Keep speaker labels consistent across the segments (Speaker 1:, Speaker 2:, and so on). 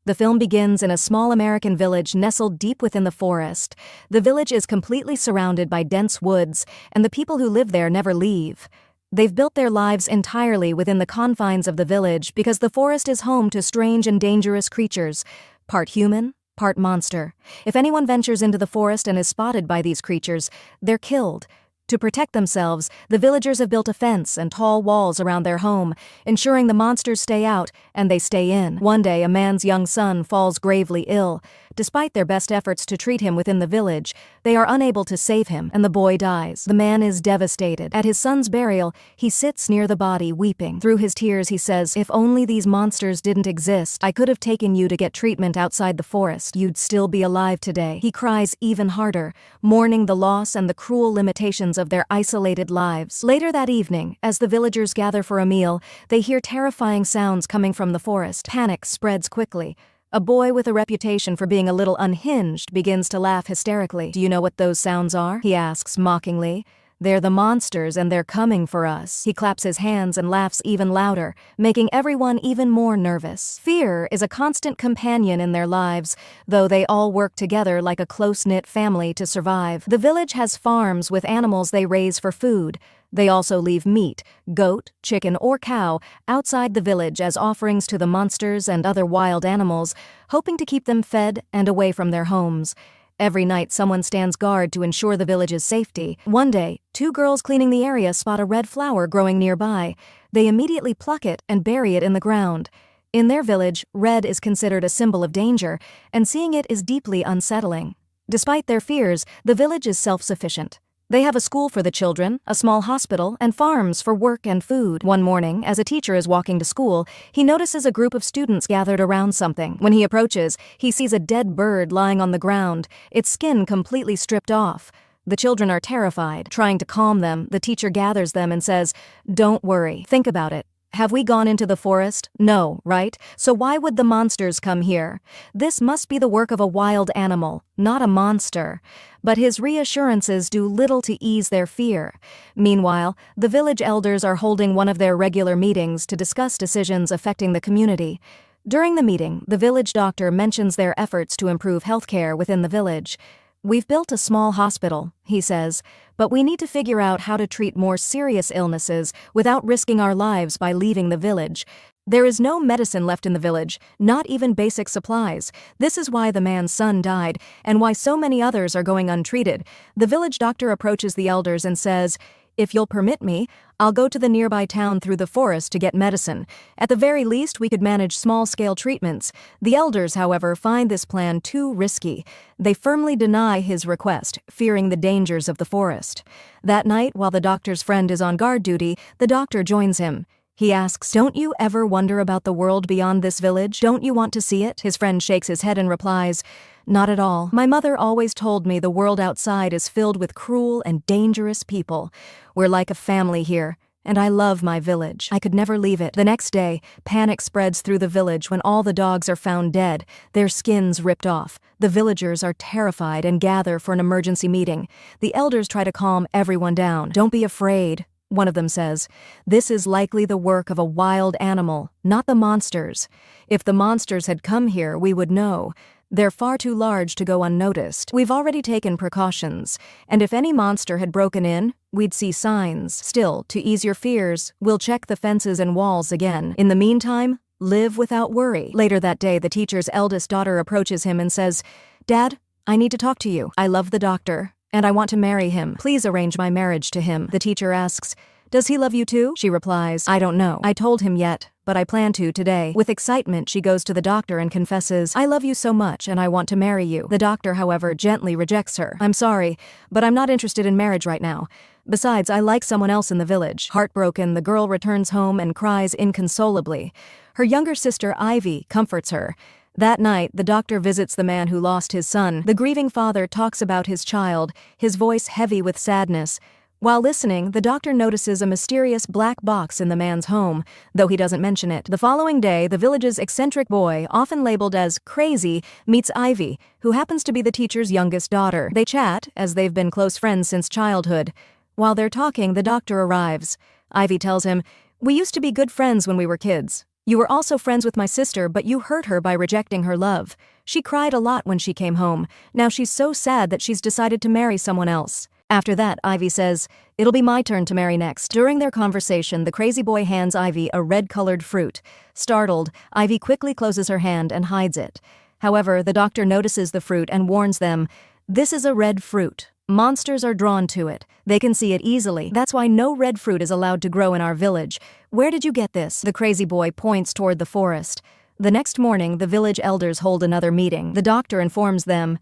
Speaker 1: The film begins in a small American village nestled deep within the forest. The village is completely surrounded by dense woods, and the people who live there never leave. They've built their lives entirely within the confines of the village because the forest is home to strange and dangerous creatures, part human, part monster. If anyone ventures into the forest and is spotted by these creatures, they're killed. To protect themselves, the villagers have built a fence and tall walls around their home, ensuring the monsters stay out and they stay in. One day, a man's young son falls gravely ill. Despite their best efforts to treat him within the village, they are unable to save him, and the boy dies. The man is devastated. At his son's burial, he sits near the body, weeping. Through his tears, he says, "If only these monsters didn't exist, I could have taken you to get treatment outside the forest. You'd still be alive today." He cries even harder, mourning the loss and the cruel limitations of their isolated lives. Later that evening, as the villagers gather for a meal, they hear terrifying sounds coming from the forest. Panic spreads quickly. A boy with a reputation for being a little unhinged begins to laugh hysterically. "Do you know what those sounds are?" he asks mockingly. "They're the monsters and they're coming for us." He claps his hands and laughs even louder, making everyone even more nervous. Fear is a constant companion in their lives, though they all work together like a close-knit family to survive. The village has farms with animals they raise for food. They also leave meat, goat, chicken, or cow outside the village as offerings to the monsters and other wild animals, hoping to keep them fed and away from their homes. Every night, someone stands guard to ensure the village's safety. One day, two girls cleaning the area spot a red flower growing nearby. They immediately pluck it and bury it in the ground. In their village, red is considered a symbol of danger, and seeing it is deeply unsettling. Despite their fears, the village is self-sufficient. They have a school for the children, a small hospital, and farms for work and food. One morning, as a teacher is walking to school, he notices a group of students gathered around something. When he approaches, he sees a dead bird lying on the ground, its skin completely stripped off. The children are terrified. Trying to calm them, the teacher gathers them and says, "Don't worry, think about it. Have we gone into the forest? No, right? So why would the monsters come here? This must be the work of a wild animal, not a monster." But his reassurances do little to ease their fear. Meanwhile, the village elders are holding one of their regular meetings to discuss decisions affecting the community. During the meeting, the village doctor mentions their efforts to improve healthcare within the village. "We've built a small hospital," he says, "but we need to figure out how to treat more serious illnesses without risking our lives by leaving the village. There is no medicine left in the village, not even basic supplies. This is why the man's son died, and why so many others are going untreated." The village doctor approaches the elders and says, "If you'll permit me, I'll go to the nearby town through the forest to get medicine. At the very least, we could manage small-scale treatments." The elders, however, find this plan too risky. They firmly deny his request, fearing the dangers of the forest. That night, while the doctor's friend is on guard duty, the doctor joins him. He asks, "Don't you ever wonder about the world beyond this village? Don't you want to see it?" His friend shakes his head and replies, "Not at all. My mother always told me the world outside is filled with cruel and dangerous people. We're like a family here, and I love my village. I could never leave it." The next day, panic spreads through the village when all the dogs are found dead, their skins ripped off. The villagers are terrified and gather for an emergency meeting. The elders try to calm everyone down. "Don't be afraid," one of them says. "This is likely the work of a wild animal, not the monsters. If the monsters had come here, we would know. They're far too large to go unnoticed. We've already taken precautions, and if any monster had broken in, we'd see signs. Still, to ease your fears, we'll check the fences and walls again. In the meantime, live without worry." Later that day, the teacher's eldest daughter approaches him and says, "Dad, I need to talk to you. I love the doctor, and I want to marry him. Please arrange my marriage to him." The teacher asks, "Does he love you too?" She replies, "I don't know. I told him yet, but I plan to today." With excitement, she goes to the doctor and confesses, "I love you so much and I want to marry you." The doctor, however, gently rejects her. "I'm sorry, but I'm not interested in marriage right now. Besides, I like someone else in the village." Heartbroken, the girl returns home and cries inconsolably. Her younger sister, Ivy, comforts her. That night, the doctor visits the man who lost his son. The grieving father talks about his child, his voice heavy with sadness. While listening, the doctor notices a mysterious black box in the man's home, though he doesn't mention it. The following day, the village's eccentric boy, often labeled as crazy, meets Ivy, who happens to be the teacher's youngest daughter. They chat, as they've been close friends since childhood. While they're talking, the doctor arrives. Ivy tells him, "We used to be good friends when we were kids. You were also friends with my sister, but you hurt her by rejecting her love. She cried a lot when she came home. Now she's so sad that she's decided to marry someone else." After that, Ivy says, "It'll be my turn to marry next." During their conversation, the crazy boy hands Ivy a red-colored fruit. Startled, Ivy quickly closes her hand and hides it. However, the doctor notices the fruit and warns them, "This is a red fruit. Monsters are drawn to it. They can see it easily. That's why no red fruit is allowed to grow in our village. Where did you get this?" The crazy boy points toward the forest. The next morning, the village elders hold another meeting. The doctor informs them,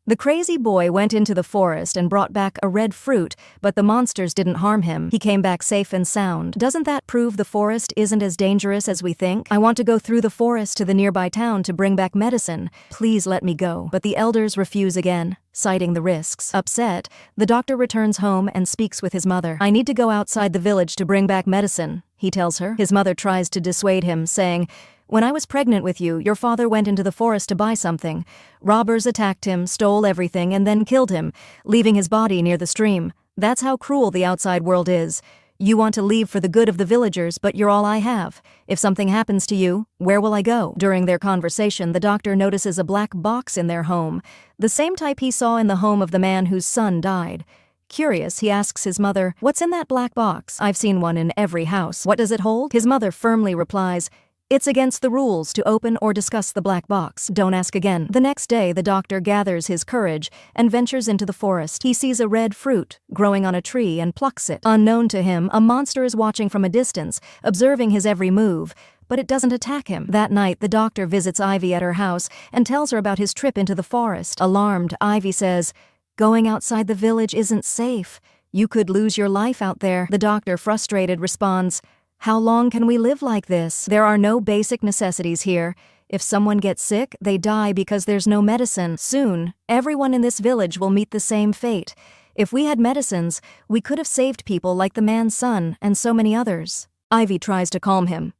Speaker 1: "The crazy boy went into the forest and brought back a red fruit, but the monsters didn't harm him. He came back safe and sound. Doesn't that prove the forest isn't as dangerous as we think? I want to go through the forest to the nearby town to bring back medicine. Please let me go." But the elders refuse again, citing the risks. Upset, the doctor returns home and speaks with his mother. "I need to go outside the village to bring back medicine," he tells her. His mother tries to dissuade him, saying, "When I was pregnant with you, your father went into the forest to buy something. Robbers attacked him, stole everything, and then killed him, leaving his body near the stream. That's how cruel the outside world is. You want to leave for the good of the villagers, but you're all I have. If something happens to you, where will I go?" During their conversation, the doctor notices a black box in their home, the same type he saw in the home of the man whose son died. Curious, he asks his mother, "What's in that black box? I've seen one in every house. What does it hold?" His mother firmly replies, "It's against the rules to open or discuss the black box. Don't ask again." The next day, the doctor gathers his courage and ventures into the forest. He sees a red fruit growing on a tree and plucks it. Unknown to him, a monster is watching from a distance, observing his every move, but it doesn't attack him. That night, the doctor visits Ivy at her house and tells her about his trip into the forest. Alarmed, Ivy says, "Going outside the village isn't safe. You could lose your life out there." The doctor, frustrated, responds, "How long can we live like this? There are no basic necessities here. If someone gets sick, they die because there's no medicine. Soon, everyone in this village will meet the same fate. If we had medicines, we could have saved people like the man's son and so many others." Ivy tries to calm him.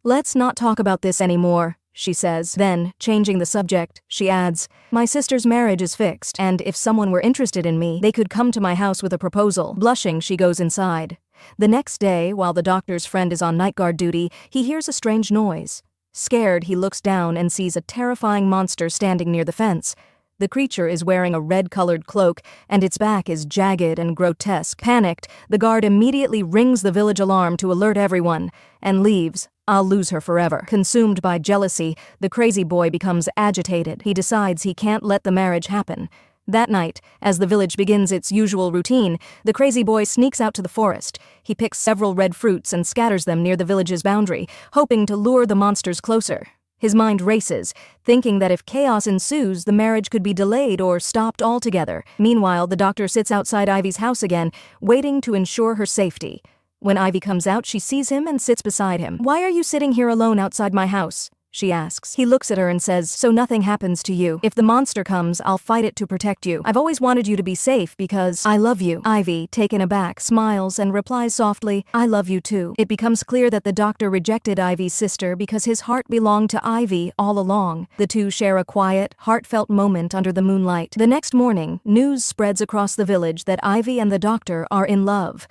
Speaker 1: "Let's not talk about this anymore," she says. Then, changing the subject, she adds, "My sister's marriage is fixed, and if someone were interested in me, they could come to my house with a proposal." Blushing, she goes inside. The next day, while the doctor's friend is on night guard duty, he hears a strange noise. Scared, he looks down and sees a terrifying monster standing near the fence. The creature is wearing a red-colored cloak, and its back is jagged and grotesque. Panicked, the guard immediately rings the village alarm to alert everyone, and leaves. "I'll lose her forever." Consumed by jealousy, the crazy boy becomes agitated. He decides he can't let the marriage happen. That night, as the village begins its usual routine, the crazy boy sneaks out to the forest. He picks several red fruits and scatters them near the village's boundary, hoping to lure the monsters closer. His mind races, thinking that if chaos ensues, the marriage could be delayed or stopped altogether. Meanwhile, the doctor sits outside Ivy's house again, waiting to ensure her safety. When Ivy comes out, she sees him and sits beside him. "Why are you sitting here alone outside my house?" she asks. He looks at her and says, "So nothing happens to you. If the monster comes, I'll fight it to protect you. I've always wanted you to be safe because I love you." Ivy, taken aback, smiles and replies softly, "I love you too." It becomes clear that the doctor rejected Ivy's sister because his heart belonged to Ivy all along. The two share a quiet, heartfelt moment under the moonlight. The next morning, news spreads across the village that Ivy and the doctor are in love.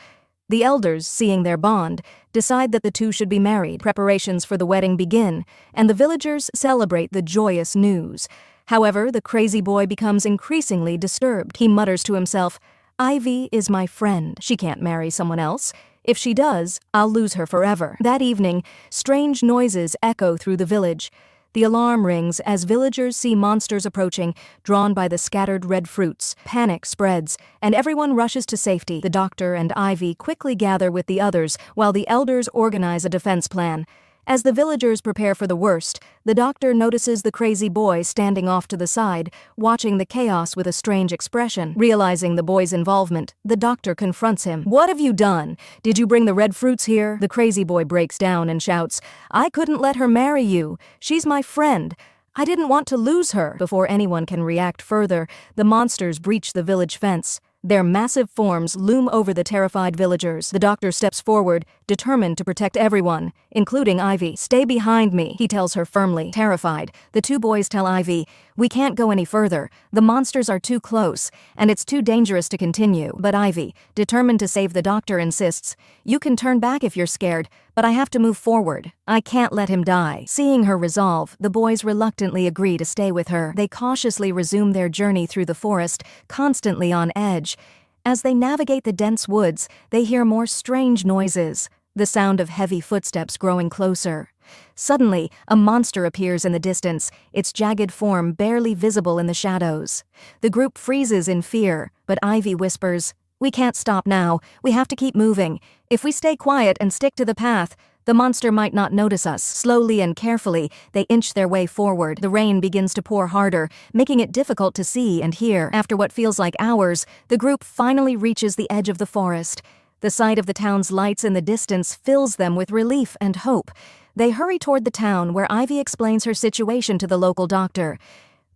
Speaker 1: The elders, seeing their bond, decide that the two should be married. Preparations for the wedding begin, and the villagers celebrate the joyous news. However, the crazy boy becomes increasingly disturbed. He mutters to himself, "Ivy is my friend. She can't marry someone else. If she does, I'll lose her forever." That evening, strange noises echo through the village. The alarm rings as villagers see monsters approaching, drawn by the scattered red fruits. Panic spreads, and everyone rushes to safety. The doctor and Ivy quickly gather with the others, while the elders organize a defense plan. As the villagers prepare for the worst, the doctor notices the crazy boy standing off to the side, watching the chaos with a strange expression. Realizing the boy's involvement, the doctor confronts him. "What have you done? Did you bring the red fruits here?" The crazy boy breaks down and shouts, "I couldn't let her marry you. She's my friend. I didn't want to lose her." Before anyone can react further, the monsters breach the village fence. Their massive forms loom over the terrified villagers. The doctor steps forward, determined to protect everyone, including Ivy. "Stay behind me," he tells her firmly. Terrified, the two boys tell Ivy, "We can't go any further. The monsters are too close, and it's too dangerous to continue." But Ivy, determined to save the doctor, insists, "You can turn back if you're scared, but I have to move forward. I can't let him die." Seeing her resolve, the boys reluctantly agree to stay with her. They cautiously resume their journey through the forest, constantly on edge. As they navigate the dense woods, they hear more strange noises, the sound of heavy footsteps growing closer. Suddenly, a monster appears in the distance, its jagged form barely visible in the shadows. The group freezes in fear, but Ivy whispers, "We can't stop now. We have to keep moving. If we stay quiet and stick to the path, the monster might not notice us." Slowly and carefully, they inch their way forward. The rain begins to pour harder, making it difficult to see and hear. After what feels like hours, the group finally reaches the edge of the forest. The sight of the town's lights in the distance fills them with relief and hope. They hurry toward the town, where Ivy explains her situation to the local doctor.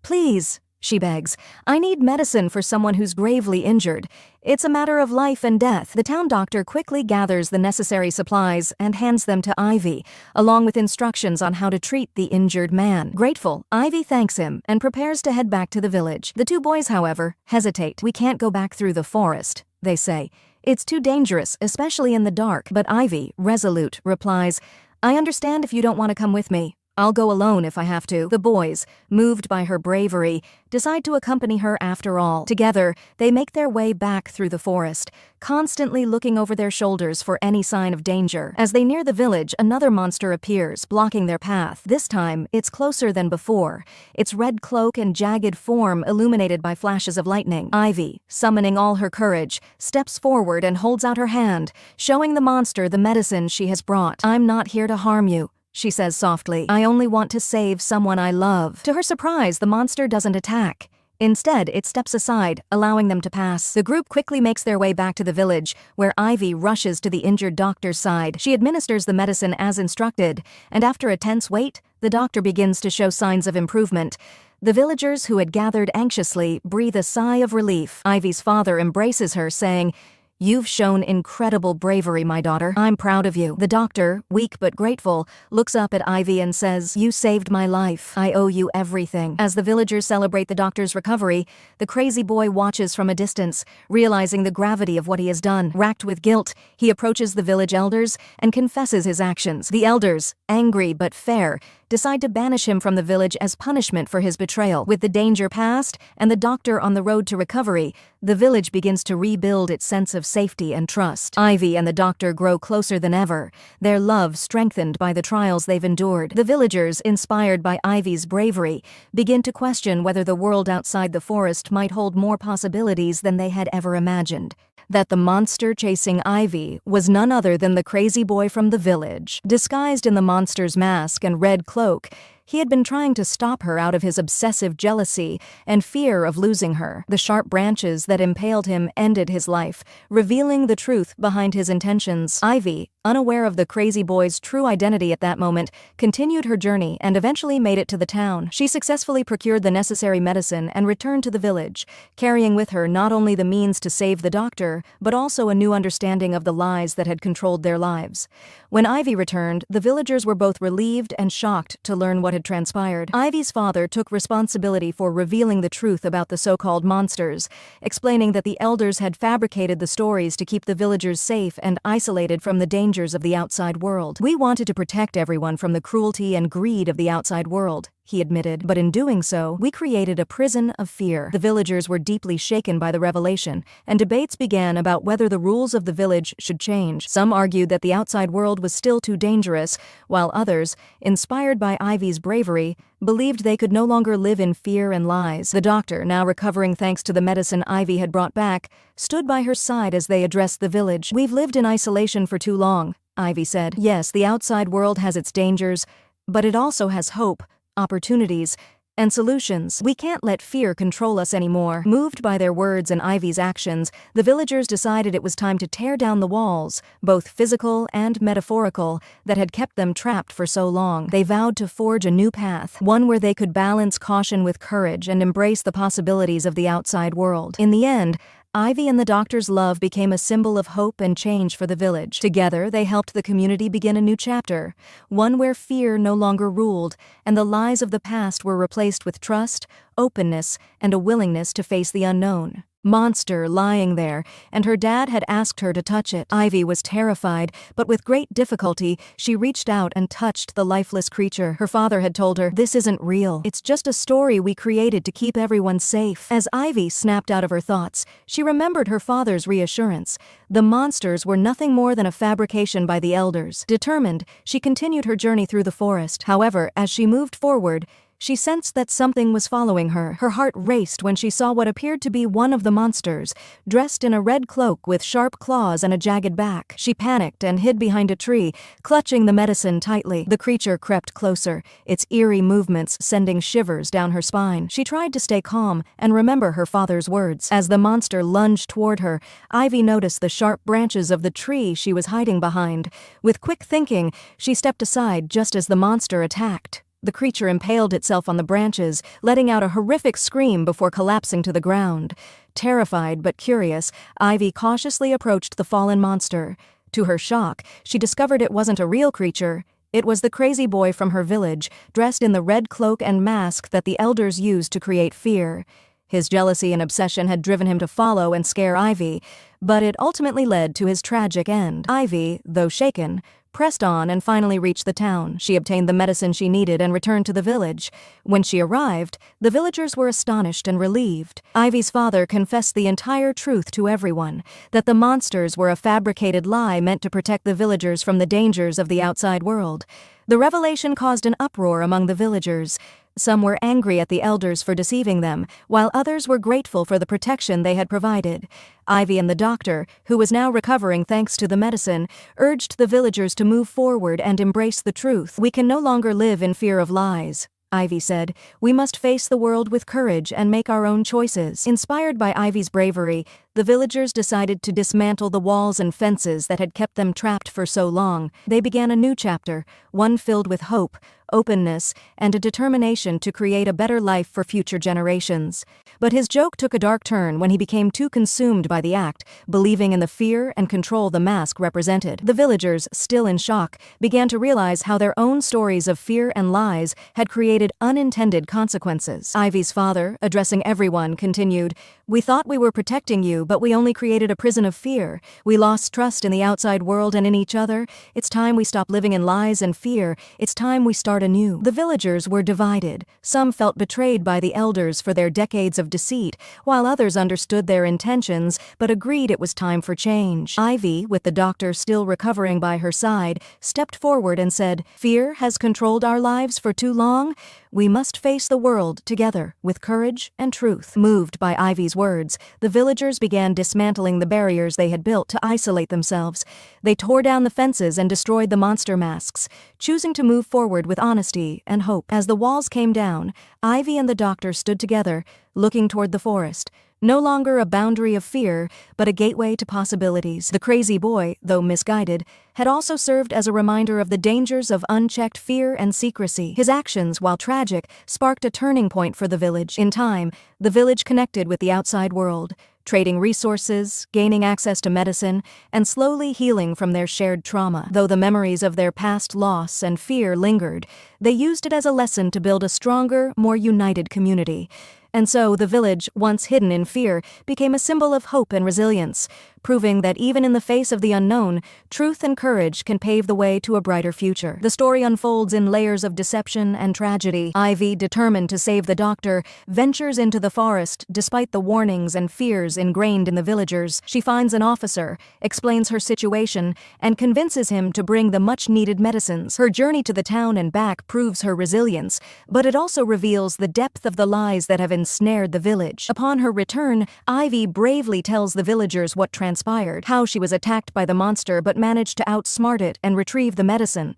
Speaker 1: "Please," she begs, "I need medicine for someone who's gravely injured. It's a matter of life and death." The town doctor quickly gathers the necessary supplies and hands them to Ivy, along with instructions on how to treat the injured man. Grateful, Ivy thanks him and prepares to head back to the village. The two boys, however, hesitate. "We can't go back through the forest," they say. "It's too dangerous, especially in the dark." But Ivy, resolute, replies, "I understand if you don't want to come with me. I'll go alone if I have to." The boys, moved by her bravery, decide to accompany her after all. Together, they make their way back through the forest, constantly looking over their shoulders for any sign of danger. As they near the village, another monster appears, blocking their path. This time, it's closer than before, its red cloak and jagged form illuminated by flashes of lightning. Ivy, summoning all her courage, steps forward and holds out her hand, showing the monster the medicine she has brought. "I'm not here to harm you," she says softly. "I only want to save someone I love." To her surprise, the monster doesn't attack. Instead, it steps aside, allowing them to pass. The group quickly makes their way back to the village, where Ivy rushes to the injured doctor's side. She administers the medicine as instructed, and after a tense wait, the doctor begins to show signs of improvement. The villagers, who had gathered anxiously, breathe a sigh of relief. Ivy's father embraces her, saying, "You've shown incredible bravery, my daughter. I'm proud of you." The doctor, weak but grateful, looks up at Ivy and says, "You saved my life. I owe you everything." As the villagers celebrate the doctor's recovery, the crazy boy watches from a distance, realizing the gravity of what he has done. Racked with guilt, he approaches the village elders and confesses his actions. The elders, angry but fair, decide to banish him from the village as punishment for his betrayal. With the danger past and the doctor on the road to recovery, the village begins to rebuild its sense of safety and trust. Ivy and the doctor grow closer than ever, their love strengthened by the trials they've endured. The villagers, inspired by Ivy's bravery, begin to question whether the world outside the forest might hold more possibilities than they had ever imagined. That the monster chasing Ivy was none other than the crazy boy from the village. Disguised in the monster's mask and red cloak, he had been trying to stop her out of his obsessive jealousy and fear of losing her. The sharp branches that impaled him ended his life, revealing the truth behind his intentions. Ivy, unaware of the crazy boy's true identity at that moment, continued her journey and eventually made it to the town. She successfully procured the necessary medicine and returned to the village, carrying with her not only the means to save the doctor, but also a new understanding of the lies that had controlled their lives. When Ivy returned, the villagers were both relieved and shocked to learn what had transpired. Ivy's father took responsibility for revealing the truth about the so-called monsters, explaining that the elders had fabricated the stories to keep the villagers safe and isolated from the dangers of the outside world. "We wanted to protect everyone from the cruelty and greed of the outside world," he admitted, "but in doing so, we created a prison of fear." The villagers were deeply shaken by the revelation, and debates began about whether the rules of the village should change. Some argued that the outside world was still too dangerous, while others, inspired by Ivy's bravery, believed they could no longer live in fear and lies. The doctor, now recovering thanks to the medicine Ivy had brought back, stood by her side as they addressed the village. "We've lived in isolation for too long," Ivy said. "Yes, the outside world has its dangers, but it also has hope, opportunities, and solutions. We can't let fear control us anymore." Moved by their words and Ivy's actions, the villagers decided it was time to tear down the walls, both physical and metaphorical, that had kept them trapped for so long. They vowed to forge a new path, one where they could balance caution with courage and embrace the possibilities of the outside world. In the end, Ivy and the doctor's love became a symbol of hope and change for the village. Together, they helped the community begin a new chapter, one where fear no longer ruled, and the lies of the past were replaced with trust, openness, and a willingness to face the unknown. Monster lying there, and her dad had asked her to touch it. Ivy was terrified, but with great difficulty, she reached out and touched the lifeless creature. Her father had told her, "This isn't real. It's just a story we created to keep everyone safe." As Ivy snapped out of her thoughts, she remembered her father's reassurance. The monsters were nothing more than a fabrication by the elders. Determined, she continued her journey through the forest. However, as she moved forward, she sensed that something was following her. Her heart raced when she saw what appeared to be one of the monsters, dressed in a red cloak with sharp claws and a jagged back. She panicked and hid behind a tree, clutching the medicine tightly. The creature crept closer, its eerie movements sending shivers down her spine. She tried to stay calm and remember her father's words. As the monster lunged toward her, Ivy noticed the sharp branches of the tree she was hiding behind. With quick thinking, she stepped aside just as the monster attacked. The creature impaled itself on the branches, letting out a horrific scream before collapsing to the ground. Terrified but curious, Ivy cautiously approached the fallen monster. To her shock, she discovered it wasn't a real creature. It was the crazy boy from her village, dressed in the red cloak and mask that the elders used to create fear. His jealousy and obsession had driven him to follow and scare Ivy, but it ultimately led to his tragic end. Ivy, though shaken, pressed on and finally reached the town. She obtained the medicine she needed and returned to the village. When she arrived, the villagers were astonished and relieved. Ivy's father confessed the entire truth to everyone, that the monsters were a fabricated lie meant to protect the villagers from the dangers of the outside world. The revelation caused an uproar among the villagers. Some were angry at the elders for deceiving them, while others were grateful for the protection they had provided. Ivy and the doctor, who was now recovering thanks to the medicine, urged the villagers to move forward and embrace the truth. "We can no longer live in fear of lies," Ivy said. "We must face the world with courage and make our own choices." Inspired by Ivy's bravery, the villagers decided to dismantle the walls and fences that had kept them trapped for so long. They began a new chapter, one filled with hope, openness, and a determination to create a better life for future generations. But his joke took a dark turn when he became too consumed by the act, believing in the fear and control the mask represented. The villagers, still in shock, began to realize how their own stories of fear and lies had created unintended consequences. Ivy's father, addressing everyone, continued, "We thought we were protecting you, but we only created a prison of fear. We lost trust in the outside world and in each other. It's time we stop living in lies and fear. It's time we start anew." The villagers were divided. Some felt betrayed by the elders for their decades of deceit, while others understood their intentions but agreed it was time for change. Ivy, with the doctor still recovering by her side, stepped forward and said, "Fear has controlled our lives for too long. We must face the world together with courage and truth." Moved by Ivy's words, the villagers began dismantling the barriers they had built to isolate themselves. They tore down the fences and destroyed the monster masks, choosing to move forward with honesty and hope. As the walls came down, Ivy and the doctor stood together, looking toward the forest. No longer a boundary of fear, but a gateway to possibilities. The crazy boy, though misguided, had also served as a reminder of the dangers of unchecked fear and secrecy. His actions, while tragic, sparked a turning point for the village. In time, the village connected with the outside world, trading resources, gaining access to medicine, and slowly healing from their shared trauma. Though the memories of their past loss and fear lingered, they used it as a lesson to build a stronger, more united community. And so the village, once hidden in fear, became a symbol of hope and resilience, proving that even in the face of the unknown, truth and courage can pave the way to a brighter future. The story unfolds in layers of deception and tragedy. Ivy, determined to save the doctor, ventures into the forest despite the warnings and fears ingrained in the villagers. She finds an officer, explains her situation, and convinces him to bring the much-needed medicines. Her journey to the town and back proves her resilience, but it also reveals the depth of the lies that have ensnared the village. Upon her return, Ivy bravely tells the villagers what transpired, how she was attacked by the monster but managed to outsmart it and retrieve the medicine.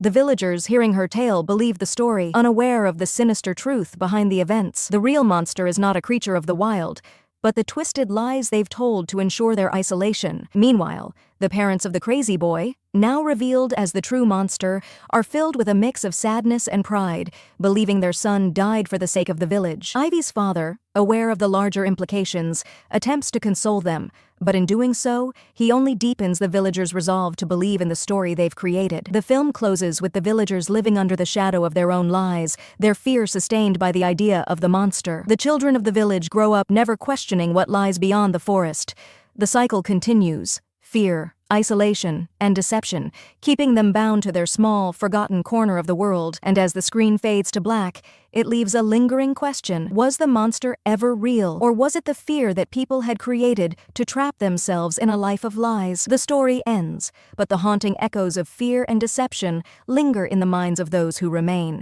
Speaker 1: The villagers, hearing her tale, believe the story, unaware of the sinister truth behind the events. The real monster is not a creature of the wild, but the twisted lies they've told to ensure their isolation. Meanwhile, The parents of the crazy boy, now revealed as the true monster, are filled with a mix of sadness and pride, believing their son died for the sake of the village. Ivy's father, aware of the larger implications, attempts to console them, but in doing so, he only deepens the villagers' resolve to believe in the story they've created. The film closes with the villagers living under the shadow of their own lies, their fear sustained by the idea of the monster. The children of the village grow up never questioning what lies beyond the forest. The cycle continues: fear, isolation, and deception, keeping them bound to their small, forgotten corner of the world. And as the screen fades to black, it leaves a lingering question: was the monster ever real, or was it the fear that people had created to trap themselves in a life of lies? The story ends, but the haunting echoes of fear and deception linger in the minds of those who remain.